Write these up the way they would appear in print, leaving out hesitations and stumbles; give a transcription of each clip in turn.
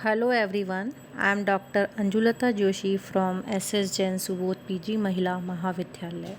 Hello everyone, I am Dr. Anjulata Joshi from SS Jain Subodh PG Mahila Mahavidyalaya,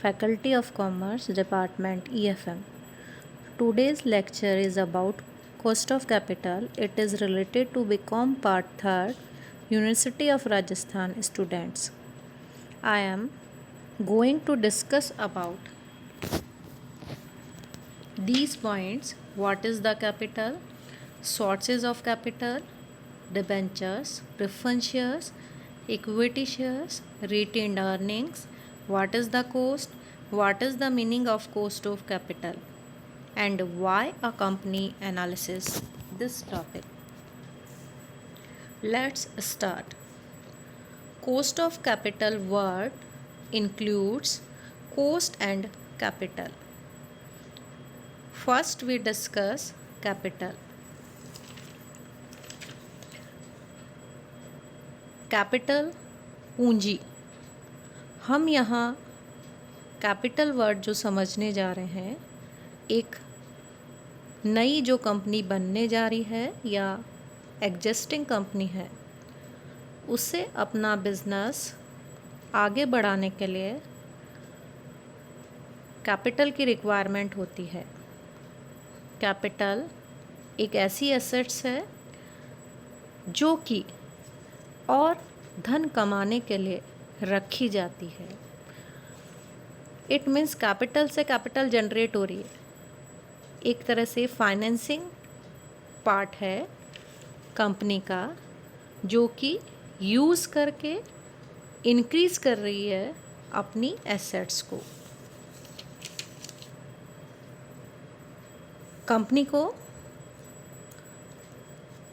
Faculty of Commerce Department EFM. Today's lecture is about cost of capital. It is related to BCom Part 3rd, University of Rajasthan students. I am going to discuss about these points: what is the capital, sources of capital, debentures, preference shares, equity shares, retained earnings, what is the cost, what is the meaning of cost of capital, and why a company analysis this topic. Let's start. Cost of capital word includes cost and capital. First we discuss capital. Capital पूंजी. हम यहाँ capital word जो समझने जा रहे हैं, एक नई जो कंपनी बनने जा रही है या एग्जिस्टिंग कंपनी है, उससे अपना बिजनेस आगे बढ़ाने के लिए कैपिटल की रिक्वायरमेंट होती है. कैपिटल एक ऐसी एसेट्स है जो कि और धन कमाने के लिए रखी जाती है. इट मीन्स कैपिटल से कैपिटल जनरेट हो रही है. एक तरह से फाइनेंसिंग पार्ट है कंपनी का, जो कि यूज़ करके इंक्रीज़ कर रही है अपनी एसेट्स को. कंपनी को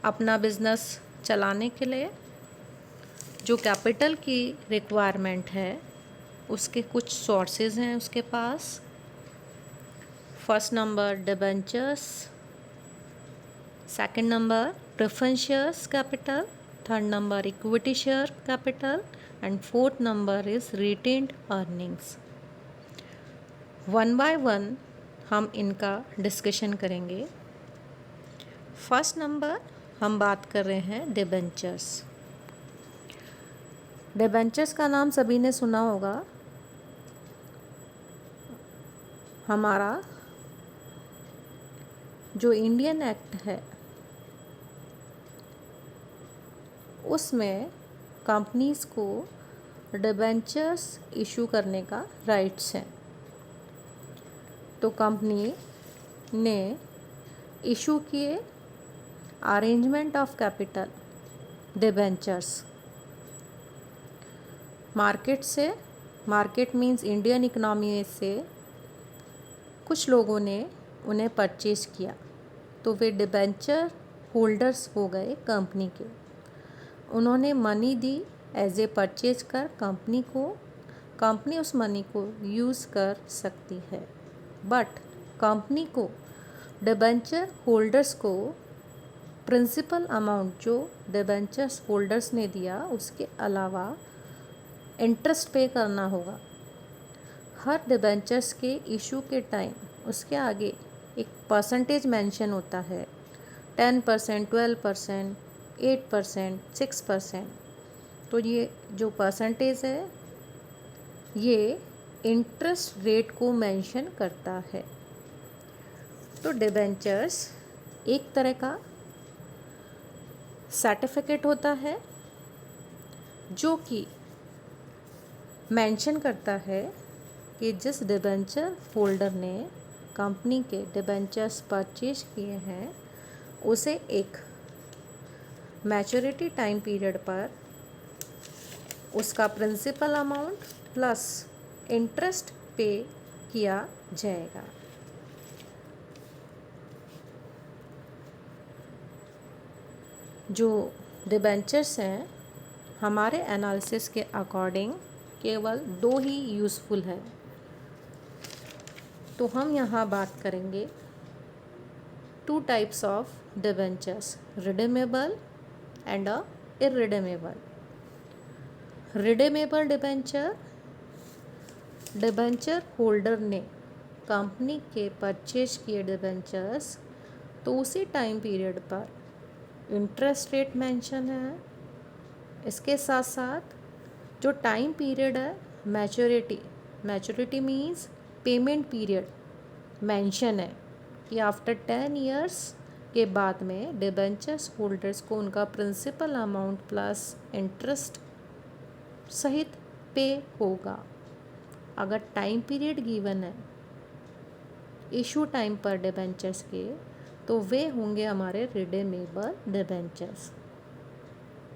अपना बिजनेस चलाने के लिए जो कैपिटल की रिक्वायरमेंट है, उसके कुछ सोर्सेज हैं उसके पास. First number debentures, second number preference shares capital, third number equity share capital and fourth number is retained earnings. One by one हम इनका डिस्कशन करेंगे. फर्स्ट नंबर हम बात कर रहे हैं डिबेंचर्स. डिबेंचर्स का नाम सभी ने सुना होगा. हमारा जो इंडियन एक्ट है, उसमें कंपनीज को डिबेंचर्स इशू करने का राइट्स है. तो कंपनी ने इशू किए arrangement of capital debentures. Market से, मार्केट मीन्स इंडियन इकोनॉमी से कुछ लोगों ने उन्हें परचेज किया, तो वे डिबेंचर होल्डर्स हो गए कंपनी के. उन्होंने मनी दी एज ए परचेज कर कंपनी को. कंपनी उस मनी को यूज़ कर सकती है, बट कंपनी को डिबेंचर होल्डर्स को प्रिंसिपल अमाउंट जो डिबेंचर्स होल्डर्स ने दिया, उसके अलावा इंटरेस्ट पे करना होगा. हर डिबेंचर्स के इशू के टाइम उसके आगे एक परसेंटेज मेंशन होता है. 10%, 12%, 8%, 6%. तो ये जो परसेंटेज है, ये इंटरेस्ट रेट को मेंशन करता है. तो डिबेंचर्स एक तरह का सर्टिफिकेट होता है जो कि मेंशन करता है कि जिस डिबेंचर होल्डर ने कंपनी के डिबेंचर्स परचेज किए हैं, उसे एक मैच्योरिटी टाइम पीरियड पर उसका प्रिंसिपल अमाउंट प्लस इंटरेस्ट पे किया जाएगा. जो डिबेंचर्स हैं, हमारे एनालिसिस के अकॉर्डिंग केवल 2 ही यूज़फुल है. तो हम यहाँ बात करेंगे 2 types of debentures, redeemable and irredeemable. Redeemable debenture, debenture holder ने कंपनी के परचेज किए डिबेंचर्स तो उसी टाइम पीरियड पर इंटरेस्ट रेट मेंशन है। इसके साथ साथ जो टाइम पीरियड है, maturity means payment period mention है कि आफ्टर 10 ईयर्स के बाद में डिबेंचर्स होल्डर्स को उनका प्रिंसिपल अमाउंट प्लस इंटरेस्ट सहित पे होगा। अगर टाइम पीरियड गिवन है इशू टाइम पर डिबेंचर्स के, तो वे होंगे हमारे रिडीमेबल डिबेंचर्स।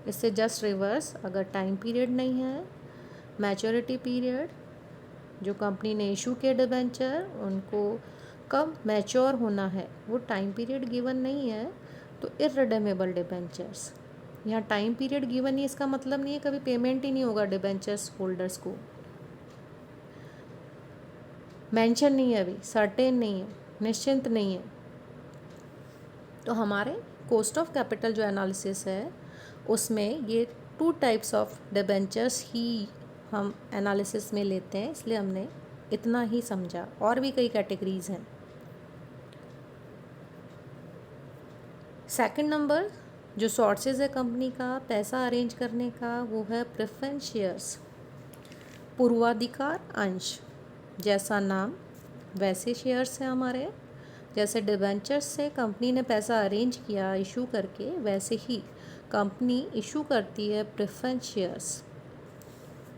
इससे जस्ट रिवर्स, अगर टाइम पीरियड नहीं है, मैच्योरिटी पीरियड, जो कंपनी ने इशू किए डिबेंचर उनको कब मैच्योर होना है वो टाइम पीरियड गिवन नहीं है, तो इररिडीमेबल डिबेंचर्स। यहाँ टाइम पीरियड गिवन नहीं, इसका मतलब नहीं है कभी पेमेंट ही नहीं होगा डिबेंचर्स होल्डर्स को। मेंशन नहीं है, अभी सर्टेन नहीं है, निश्चिंत नहीं है। तो हमारे कॉस्ट ऑफ कैपिटल जो एनालिसिस है उसमें ये 2 टाइप्स ऑफ डिबेंचर्स ही हम एनालिसिस में लेते हैं, इसलिए हमने इतना ही समझा। और भी कई कैटेगरीज हैं। सेकंड नंबर जो सोर्सेज है कंपनी का पैसा अरेंज करने का, वो है प्रेफरेंस शेयर्स, पूर्वाधिकार अंश। जैसा नाम वैसे शेयर्स हैं हमारे। जैसे डिबेंचर्स से कंपनी ने पैसा अरेंज किया इशू करके, वैसे ही कंपनी इशू करती है प्रेफरेंस शेयर्स,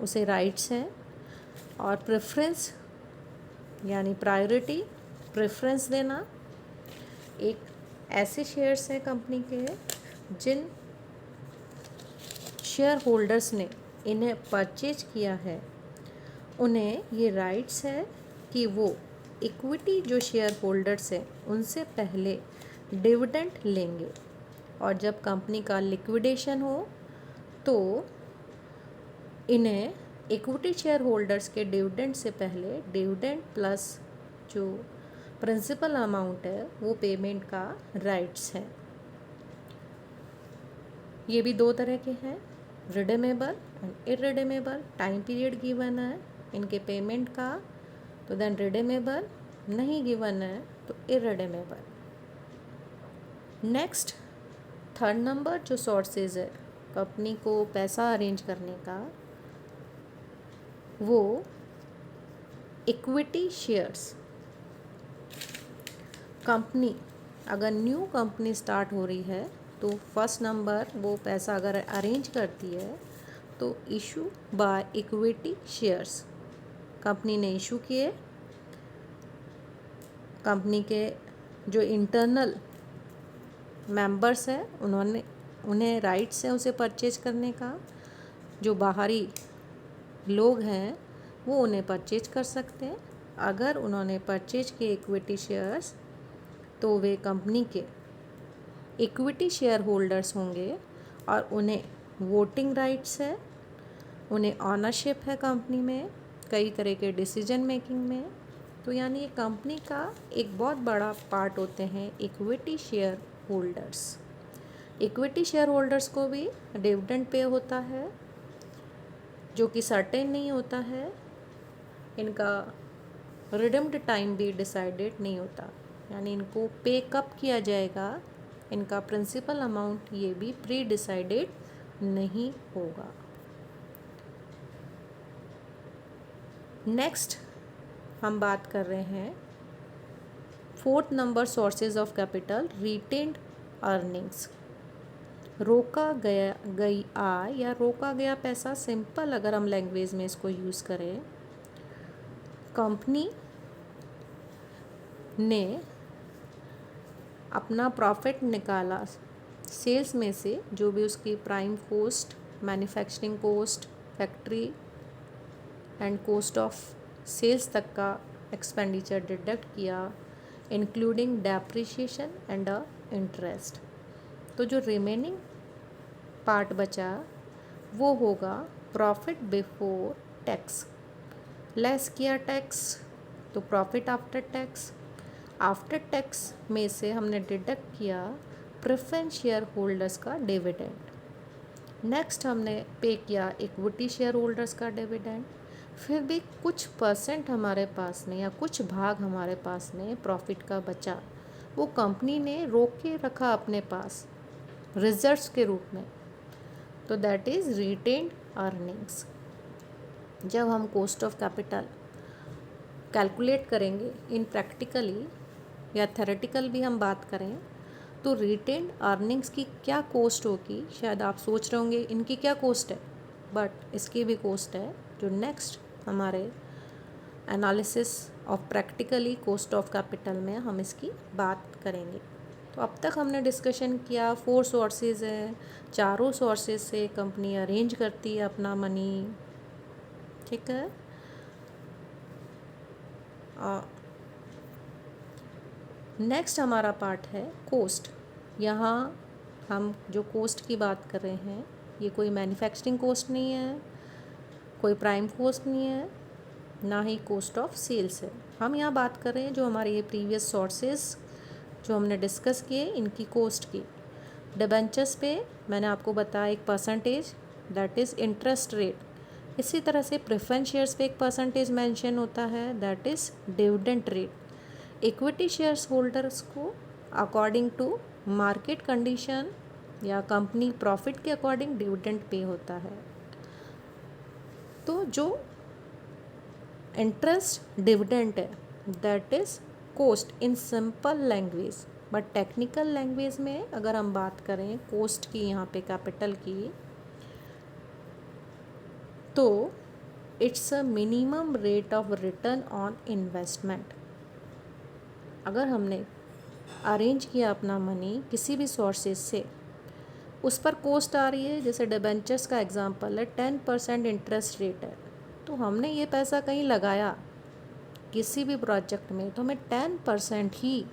उसे राइट्स हैं। और प्रेफरेंस यानी प्रायोरिटी, प्रेफरेंस देना, एक ऐसे शेयर्स हैं कंपनी के जिन शेयर होल्डर्स ने इन्हें परचेज किया है, उन्हें ये राइट्स है कि वो इक्विटी जो शेयर होल्डर्स हैं उनसे पहले डिविडेंड लेंगे, और जब कंपनी का लिक्विडेशन हो तो इन्हें इक्विटी शेयर होल्डर्स के डिविडेंड से पहले डिविडेंड प्लस जो प्रिंसिपल अमाउंट है वो पेमेंट का राइट्स है। ये भी 2 तरह के हैं, redeemable and irredeemable. Time period given है इनके पेमेंट का तो देन रिडीमेबल, नहीं गिवन है तो इररिडीमेबल। नेक्स्ट, थर्ड नंबर जो सोर्सेज है कंपनी को पैसा अरेंज करने का, वो इक्विटी शेयर्स। कंपनी अगर न्यू कंपनी स्टार्ट हो रही है तो फर्स्ट नंबर वो पैसा अगर अरेंज करती है तो issue by equity shares. Company ने इशू किए, कंपनी के जो इंटरनल मेंबर्स हैं उन्हें राइट्स हैं उसे परचेज करने का। जो बाहरी लोग हैं वो उन्हें परचेज कर सकते हैं। अगर उन्होंने परचेज किए इक्विटी शेयर्स तो वे कंपनी के इक्विटी शेयर होल्डर्स होंगे और उन्हें वोटिंग राइट्स है, उन्हें ऑनरशिप है कंपनी में, कई तरह के डिसीजन मेकिंग में। तो यानी ये कंपनी का एक बहुत बड़ा पार्ट होते हैं equity share holders. Equity share holders को भी डिविडेंड पे होता है जो कि सर्टेन नहीं होता है, इनका रिडीम्ड टाइम भी डिसाइडेड नहीं होता, यानी इनको पे कब किया जाएगा, इनका प्रिंसिपल अमाउंट ये भी प्री डिसाइडेड नहीं होगा। नेक्स्ट हम बात कर रहे हैं 4th number sources of capital, retained earnings. रोका गई आय या रोका गया पैसा, सिंपल अगर हम लैंग्वेज में इसको यूज़ करें, कंपनी ने अपना प्रॉफिट निकाला सेल्स में से, जो भी उसकी prime cost, manufacturing cost, factory and cost of sales तक का एक्सपेंडिचर डिडक्ट किया, इंक्लूडिंग डेप्रिसिएशन एंड इंटरेस्ट। तो जो रिमेनिंग पार्ट बचा वो होगा प्रॉफिट बिफोर टैक्स। लेस किया टैक्स तो profit after tax. After tax में से हमने डिडक्ट किया प्रेफरेंस शेयर होल्डर्स का डिविडेंड। नेक्स्ट हमने पे किया इक्विटी शेयर होल्डर्स का डिविडेंड। फिर भी कुछ परसेंट हमारे पास में या कुछ भाग हमारे पास में प्रॉफिट का बचा, वो कंपनी ने रोक के रखा अपने पास रिजल्ट्स के रूप में, तो दैट इज़ रिटेन्ड अर्निंग्स। जब हम कॉस्ट ऑफ कैपिटल कैलकुलेट करेंगे इन प्रैक्टिकली या थेरेटिकल भी हम बात करें, तो रिटेन्ड अर्निंग्स की क्या कॉस्ट होगी, शायद आप सोच रहे होंगे इनकी क्या कॉस्ट है, बट इसकी भी कॉस्ट है, जो नेक्स्ट हमारे analysis of practically cost of capital में हम इसकी बात करेंगे। तो अब तक हमने डिस्कशन किया 4 सोर्सेज हैं, चारों सोर्सेज से कंपनी अरेंज करती है अपना मनी, ठीक है। नेक्स्ट हमारा पार्ट है कॉस्ट। यहाँ हम जो कॉस्ट की बात कर रहे हैं, ये कोई मैन्युफैक्चरिंग कॉस्ट नहीं है, कोई प्राइम कॉस्ट नहीं है, ना ही कॉस्ट ऑफ सेल्स है। हम यहाँ बात कर रहे हैं जो हमारे ये प्रीवियस सोर्सेज जो हमने डिस्कस किए इनकी कॉस्ट की। डिबेंचर्स पे मैंने आपको बताया एक percentage, that is interest rate. इसी तरह से प्रेफरेंस शेयर्स पे एक परसेंटेज मेंशन होता है, that is dividend rate. Equity shares holders को अकॉर्डिंग टू मार्केट कंडीशन या कंपनी प्रॉफिट के अकॉर्डिंग डिविडेंड पे होता है। तो जो इंटरेस्ट डिविडेंड है that is cost in simple language, but technical language में अगर हम बात करें कॉस्ट की यहाँ पे कैपिटल की, तो it's a minimum rate of return on investment. अगर हमने अरेंज किया अपना मनी किसी भी सोर्सेज से, उस पर कॉस्ट आ रही है, जैसे डिबेंचर्स का एग्जांपल है 10% इंटरेस्ट रेट है, तो हमने ये पैसा कहीं लगाया किसी भी प्रोजेक्ट में, तो हमें 10% ही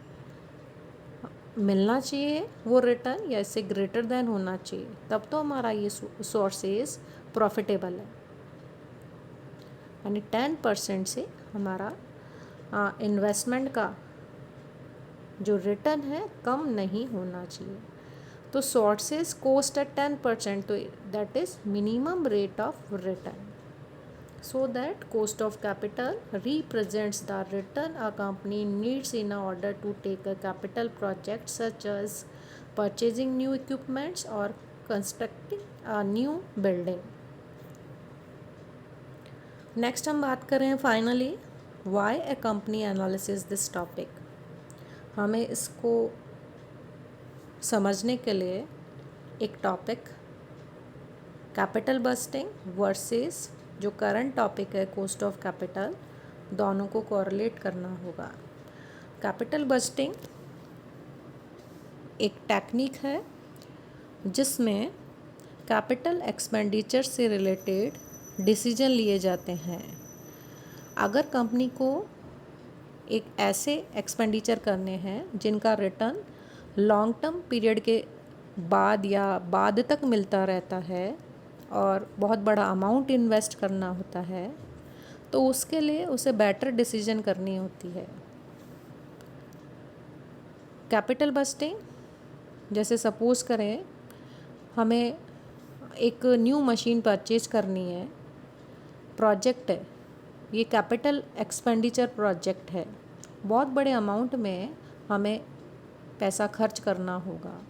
मिलना चाहिए वो रिटर्न, या इससे ग्रेटर देन होना चाहिए, तब तो हमारा ये सोर्सेज प्रॉफिटेबल है। यानी 10% से हमारा इन्वेस्टमेंट का जो रिटर्न है कम नहीं होना चाहिए। तो सोर्सेज कॉस्ट एट 10%, तो that is minimum rate of return. So that cost of capital represents the return a company needs in order to take a capital project such as purchasing new equipments or constructing a new building. Next हम बात कर रहे हैं finally why a company analysis this topic। हमें इसको समझने के लिए एक टॉपिक कैपिटल बस्टिंग वर्सेस जो करंट टॉपिक है कॉस्ट ऑफ कैपिटल, दोनों को कोरिलेट करना होगा। कैपिटल बस्टिंग एक टेक्निक है जिसमें कैपिटल एक्सपेंडिचर से रिलेटेड डिसीजन लिए जाते हैं। अगर कंपनी को एक ऐसे एक्सपेंडिचर करने हैं जिनका रिटर्न लॉन्ग टर्म पीरियड के बाद या बाद तक मिलता रहता है और बहुत बड़ा अमाउंट इन्वेस्ट करना होता है, तो उसके लिए उसे बेटर डिसीजन करनी होती है। कैपिटल बस्टिंग, जैसे सपोज़ करें हमें एक न्यू मशीन परचेज करनी है, प्रोजेक्ट है, ये कैपिटल एक्सपेंडिचर प्रोजेक्ट है, बहुत बड़े अमाउंट में हमें पैसा खर्च करना होगा,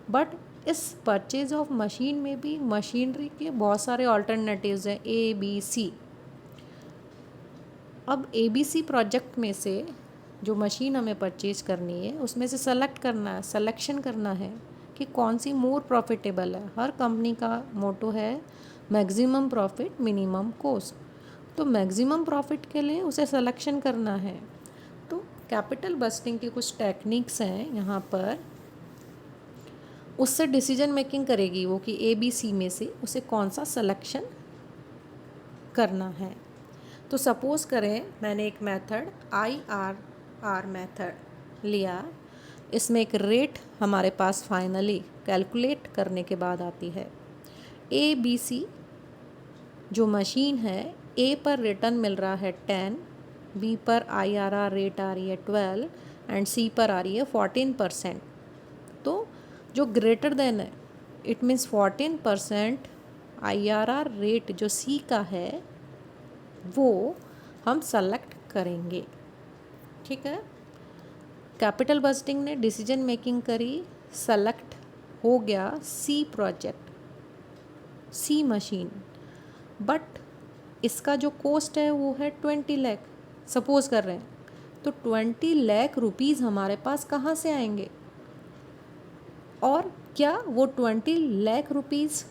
बट इस परचेज ऑफ मशीन में भी मशीनरी के बहुत सारे ऑल्टरनेटिव्स हैं, ए बी सी। अब ए बी सी प्रोजेक्ट में से जो मशीन हमें परचेज करनी है उसमें से सिलेक्शन करना है कि कौन सी मोर प्रॉफिटेबल है। हर कंपनी का मोटो है मैक्सिमम प्रॉफिट मिनिमम कॉस्ट, तो मैक्सिमम प्रॉफिट के लिए उसे सिलेक्शन करना है। तो कैपिटल बस्टिंग की कुछ टेक्निक्स हैं यहाँ पर, उससे डिसीजन मेकिंग करेगी वो कि ए बी सी में से उसे कौन सा सिलेक्शन करना है। तो सपोज़ करें मैंने एक मेथड IRR मेथड लिया, इसमें एक रेट हमारे पास फाइनली कैलकुलेट करने के बाद आती है। ए बी सी जो मशीन है, ए पर रिटर्न मिल रहा है 10, बी पर IRR रेट आ रही है 12 एंड सी पर आ रही है 14%। तो जो ग्रेटर देन है, इट मीन्स 14% IRR रेट जो सी का है वो हम सेलेक्ट करेंगे, ठीक है। कैपिटल बस्टिंग ने डिसीजन मेकिंग करी सेलेक्ट हो गया सी प्रोजेक्ट, सी मशीन, बट इसका जो कॉस्ट है वो है 20 लाख, सपोज कर रहे हैं। तो 20 लाख रुपीज़ हमारे पास कहाँ से आएंगे, और क्या वो 20 लाख रुपीज़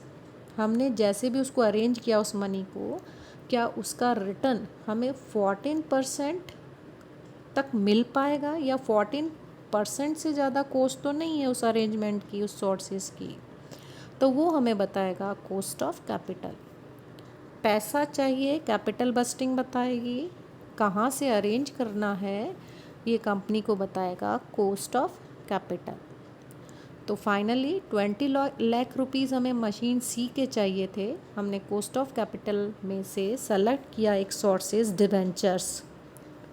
हमने जैसे भी उसको अरेंज किया उस मनी को, क्या उसका रिटर्न हमें 14% तक मिल पाएगा, या 14% से ज़्यादा कॉस्ट तो नहीं है उस अरेंजमेंट की, उस सोर्सेज की। तो वो हमें बताएगा कॉस्ट ऑफ कैपिटल। पैसा चाहिए, कैपिटल बस्टिंग बताएगी, कहाँ से अरेंज करना है ये कंपनी को बताएगा कॉस्ट ऑफ कैपिटल। तो फाइनली 20 लाख रुपीज़ हमें मशीन सी के चाहिए थे, हमने कॉस्ट ऑफ कैपिटल में से सेलेक्ट किया एक सोर्सेज डिबेंचर्स,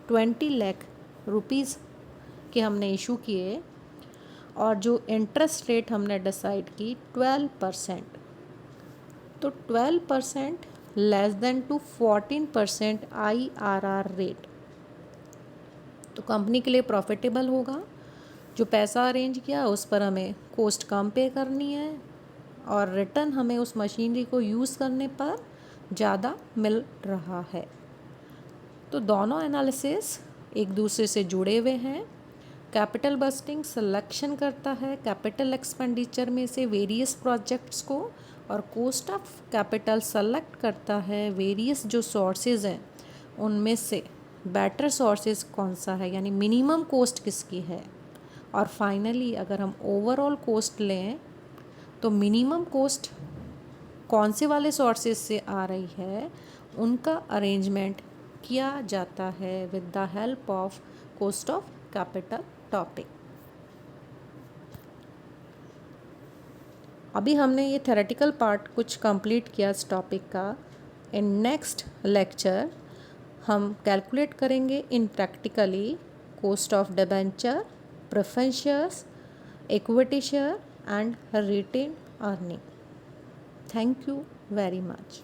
20 लाख रुपीज़ के हमने इशू किए, और जो इंटरेस्ट रेट हमने डिसाइड की 12%। तो 12% less than to 14% IRR rate, तो कंपनी के लिए प्रॉफिटेबल होगा। जो पैसा अरेंज किया उस पर हमें कॉस्ट कम पे करनी है, और रिटर्न हमें उस मशीनरी को यूज़ करने पर ज़्यादा मिल रहा है। तो दोनों एनालिसिस एक दूसरे से जुड़े हुए हैं। कैपिटल बस्टिंग सिलेक्शन करता है कैपिटल एक्सपेंडिचर में से वेरियस प्रोजेक्ट्स को, और कॉस्ट ऑफ कैपिटल सेलेक्ट करता है वेरियस जो सोर्सेज हैं उनमें से बेटर सोर्सेज कौन सा है, यानी मिनिमम कॉस्ट किसकी है। और फाइनली अगर हम ओवरऑल कॉस्ट लें तो मिनिमम कॉस्ट कौन से वाले सोर्सेज से आ रही है उनका अरेंजमेंट किया जाता है with the help of cost of capital topic. अभी हमने ये थ्योरेटिकल पार्ट कुछ कंप्लीट किया इस टॉपिक का। इन नेक्स्ट लेक्चर हम कैलकुलेट करेंगे in practically cost of debenture, preference shares, equity share and retain earning. Thank you very much.